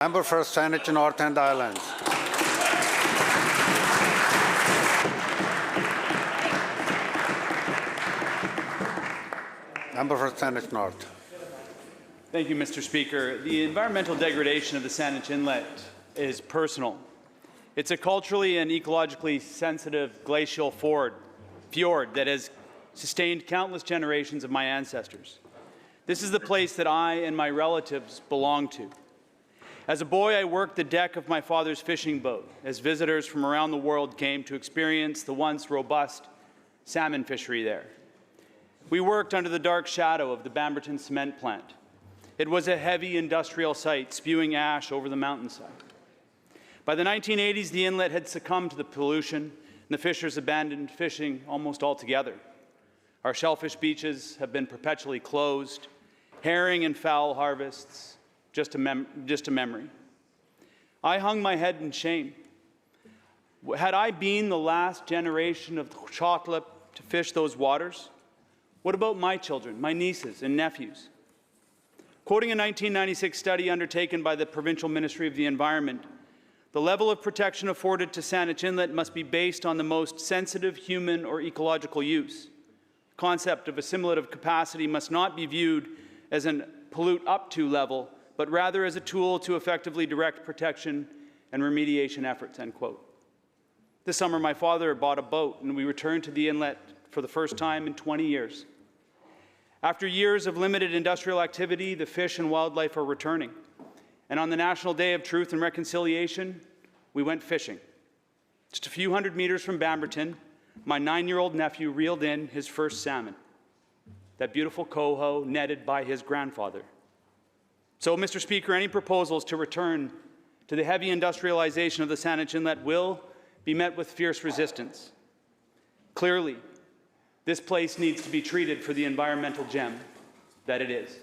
Member for Saanich North and Islands. Member for Saanich North. Thank you, Mr. Speaker. The environmental degradation of the Saanich Inlet is personal. It's a culturally and ecologically sensitive glacial fjord that has sustained countless generations of my ancestors. This is the place that I and my relatives belong to. As a boy, I worked the deck of my father's fishing boat as visitors from around the world came to experience the once robust salmon fishery there. We worked under the dark shadow of the Bamberton cement plant. It was a heavy industrial site spewing ash over the mountainside. By the 1980s, the inlet had succumbed to the pollution, and the fishers abandoned fishing almost altogether. Our shellfish beaches have been perpetually closed, herring and fowl harvests just a memory. I hung my head in shame. Had I been the last generation of chocolate to fish those waters? What about my children, my nieces and nephews? Quoting a 1996 study undertaken by the Provincial Ministry of the Environment, the level of protection afforded to Saanich Inlet must be based on the most sensitive human or ecological use. The concept of assimilative capacity must not be viewed as an pollute up to level, but rather as a tool to effectively direct protection and remediation efforts, end quote. This summer, my father bought a boat, and we returned to the inlet for the first time in 20 years. After years of limited industrial activity, the fish and wildlife are returning. And on the National Day of Truth and Reconciliation, we went fishing. Just a few hundred meters from Bamberton, my 9-year-old nephew reeled in his first salmon, that beautiful coho netted by his grandfather. So, Mr. Speaker, any proposals to return to the heavy industrialization of the Saanich Inlet will be met with fierce resistance. Clearly, this place needs to be treated for the environmental gem that it is.